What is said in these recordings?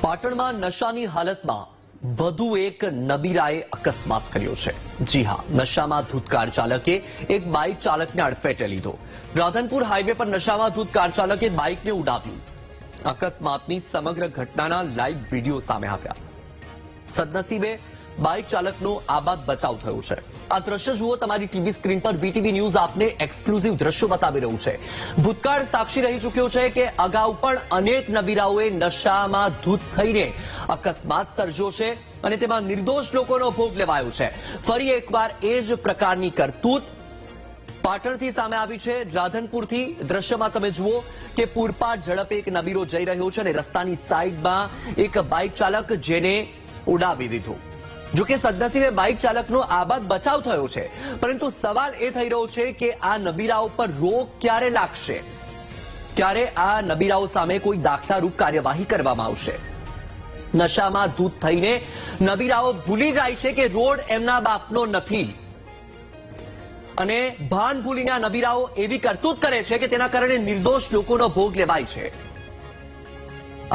પાટણમાં નશાની હાલતમાં વધુ એક નબીરાએ અકસ્માત કર્યો છે। જી હા, નશામાં ધૂત કાર ચાલકે એક બાઇક ચાલકને અડફેટે લીધો। રાધનપુર હાઈવે પર નશામાં ધૂત કાર ચાલકે બાઇકને ઉડાવ્યું। અકસ્માતની સમગ્ર ઘટનાના લાઈવ વિડીયો સામે આવ્યા। સદનસીબે બાઇક ચાલકનો આબાદ બચાવ થયો છે। આ દ્રશ્ય જુઓ તમારી ટીવી સ્ક્રીન પર। વીટીવી ન્યૂઝ આપને એક્સક્લુઝિવ દ્રશ્યો બતાવી રહ્યું છે। ભૂતકાળ સાક્ષી રહી ચૂક્યો છે કે અગાઉ પણ અનેક નબીરાઓએ નશામાં ધૂત થઈને અકસ્માત સર્જ્યો છે અને તેમાં નિર્દોષ લોકોનો ભોગ લેવાયો છે। ફરી એકવાર એ જ પ્રકારની કરતૂત પાટણથી સામે આવી છે। રાધનપુરથી દ્રશ્યમાં તમે જુઓ કે પૂરપાટ ઝડપે એક નબીરો જઈ રહ્યો છે અને રસ્તાની સાઈડમાં એક બાઇક ચાલક જેને ઉડાવી દીધો। જો કે સદનસીબે બાઇક ચાલકનો આબાદ બચાવ થયો છે, પરંતુ સવાલ એ થઈ રહ્યો છે કે આ નબીરાઓ પર રોક ક્યારે લાગશે, ક્યારે આ નબીરાઓ સામે કોઈ દાખલારૂપ કાર્યવાહી કરવામાં આવશે। નશામાં ધૂત થઈને નબીરાઓ ભૂલી જાય છે કે રોડ એમના બાપનો નથી અને ભાન ભૂલીને આ નબીરાઓ એવી કરતૂત કરે છે કે તેના કારણે નિર્દોષ લોકોનો ભોગ લેવાય છે।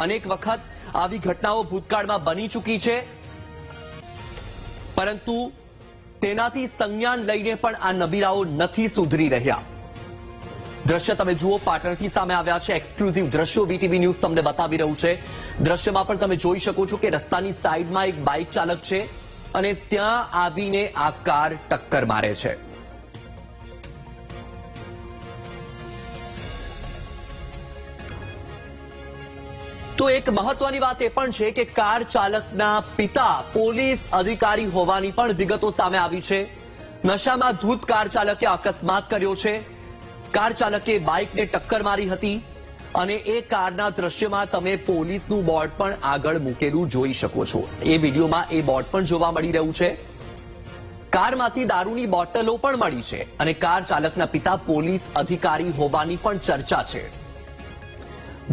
અનેક વખત આવી ઘટનાઓ ભૂતકાળમાં બની ચૂકી છે, પરંતુ તેનાથી સંજ્ઞાન લઈને પણ આ નબીરાઓ નથી સુધરી રહ્યા। દ્રશ્ય તમે જુઓ પાટણથી સામે આવ્યા છે। એક્સક્લુઝિવ દ્રશ્યો વીટીવી ન્યૂઝ તમને બતાવી રહ્યું છે। દ્રશ્યમાં પણ તમે જોઈ શકો છો કે રસ્તાની સાઈડમાં એક બાઇક ચાલક છે અને ત્યાં આવીને આ કાર ટક્કર મારે છે। તો એક મહત્વની વાત એ પણ છે કે કાર ચાલકના પિતા પોલીસ અધિકારી હોવાની પણ વિગતો સામે આવી છે। નશામાં ધૂત કાર ચાલકે અકસ્માત કર્યો છે। કાર ચાલકે બાઇકને ટક્કર મારી હતી અને એ કારના દ્રશ્યમાં તમે પોલીસનું બોર્ડ પણ આગળ મૂકેલું જોઈ શકો છો। એ વિડીયોમાં એ બોર્ડ પણ જોવા મળી રહ્યું છે। કારમાંથી દારૂની બોટલો પણ મળી છે અને કાર ચાલકના પિતા પોલીસ અધિકારી હોવાની પણ ચર્ચા છે।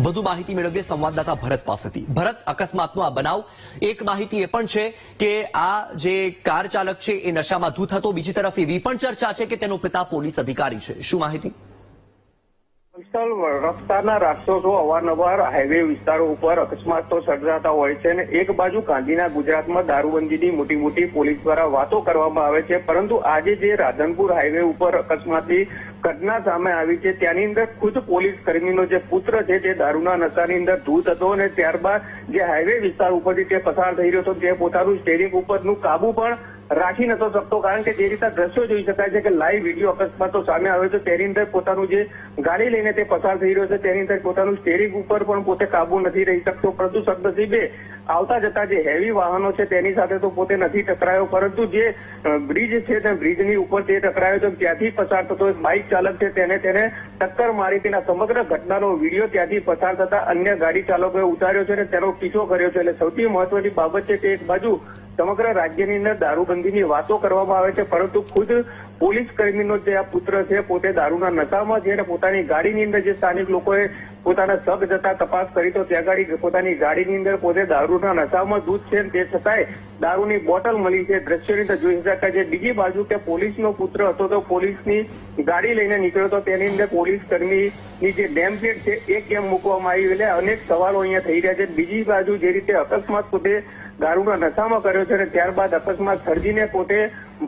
વધુ માહિતી મેળવીએ સંવાદદાતા ભરત પાસેથી। ભરત, અકસ્માતનો આ બનાવ, એક માહિતી એ પણ છે કે આ જે કાર ચાલક છે એ નશામાં ધૂત હતો, બીજી તરફ એવી પણ ચર્ચા છે કે તેનો પિતા પોલીસ અધિકારી છે। શું માહિતી? રસ્તાના રાક્ષસો અવારનવાર હાઈવે વિસ્તારો ઉપર અકસ્માતો સર્જાતા હોય છે અને એક બાજુ ગાંધીના ગુજરાતમાં દારૂબંધીની મોટી મોટી પોલીસ દ્વારા વાતો કરવામાં આવે છે, પરંતુ આજે જે રાધનપુર હાઈવે ઉપર અકસ્માતની ઘટના સામે આવી છે ત્યાંની અંદર ખુદ પોલીસ કર્મીનો જે પુત્ર છે તે દારૂના નશાની અંદર ધૂત હતો અને ત્યારબાદ જે હાઈવે વિસ્તાર ઉપરથી તે પસાર થઈ રહ્યો હતો તે પોતાનું સ્ટેરિંગ ઉપરનું કાબુ પણ રાખી નતો શકતો, કારણ કે જે રીતે દ્રશ્યો જોઈ શકાય છે કે લાઈવ વિડીયો અકસ્માતો સામે આવે છે તેની અંદર પોતાનું જે ગાડી લઈને તે પસાર થઈ રહ્યો છે તેની અંદર પોતાનું સ્ટેરિંગ ઉપર પણ પોતે કાબુ નથી રહી શકતો, પરંતુ સદનસીબે આવતા જતા જે હેવી વાહનો છે તેની સાથે તો પોતે નથી ટકરાયો, પરંતુ જે બ્રિજ છે તે બ્રિજની ઉપર તે ટકરાયો તો ત્યાંથી પસાર થતો એક બાઇક ચાલક છે તેને ટક્કર મારી તેના સમગ્ર ઘટનાનો વિડીયો ત્યાંથી પસાર થતા અન્ય ગાડી ચાલકોએ ઉતાર્યો છે અને તેનો પીછો કર્યો છે। એટલે સૌથી મહત્વની બાબત છે કે એક બાજુ સમગ્ર રાજ્યની અંદર દારૂબંધીની વાતો કરવામાં આવે છે, પરંતુ ખુદ પોલીસ કર્મીનો જે આ પુત્ર છે પોતે દારૂના નશામાં છે અને પોતાની ગાડીની અંદર જે સ્થાનિક લોકોએ પોતાના શક જતા તપાસ કરી તો ત્યાં ગાડી પોતાની ગાડીની અંદર પોતે દારૂના નશામાં ધૂત છે તે છતાંય દારૂની બોટલ મળી છે। દ્રશ્યની અંદર જોઈ શકાય છે। બીજી બાજુ કે પોલીસનો પુત્ર હતો તો પોલીસની ગાડી લઈને નીકળ્યો તો તેની અંદર પોલીસ કર્મીની જે નેમ પ્લેટ છે એ કેમ મૂકવામાં આવી, એટલે અનેક સવાલો અહીંયા થઈ રહ્યા છે। બીજી બાજુ જે રીતે અકસ્માત પોતે દારૂના નશામાં કર્યો છે અને ત્યારબાદ અકસ્માત સર્જીને પોતે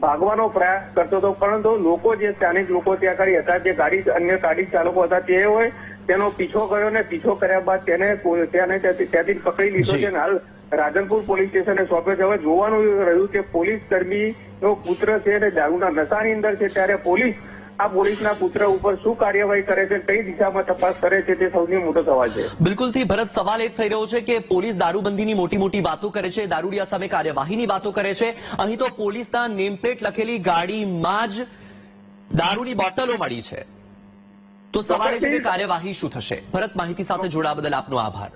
ભાગવાનો પ્રયાસ કરતો હતો, પરંતુ લોકો જે સ્થાનિક લોકો ત્યાં આગળ હતા, જે અન્ય ગાડી ચાલકો હતા તેઓએ તેનો પીછો કર્યો અને પીછો કર્યા બાદ તેને ત્યાંથી પકડી લીધો છે અને હાલ રાધનપુર પોલીસ સ્ટેશને સોંપ્યો છે। હવે જોવાનું રહ્યું કે પોલીસ કર્મીનો પુત્ર છે અને દારૂના નશાની અંદર છે ત્યારે પોલીસ આ પોલીસના પુત્ર ઉપર શું કાર્યવાહી કરે છે, કઈ દિશામાં તપાસ કરે છે તે સૌથી મોટો સવાલ છે। બિલકુલથી ભરત, સવાલ એક થઈ રહ્યો છે કે પોલીસ દારૂબંધીની મોટી મોટી વાતો કરે છે, દારૂડિયા સામે કાર્યવાહીની વાતો કરે છે, અહીં તો પોલીસના નેમ પ્લેટ લખેલી ગાડીમાં જ દારૂની બોટલો મળી છે, તો સવાલ એ છે કે કાર્યવાહી શું થશે? ભરત, માહિતી સાથે જોડાવા બદલ આપનો આભાર।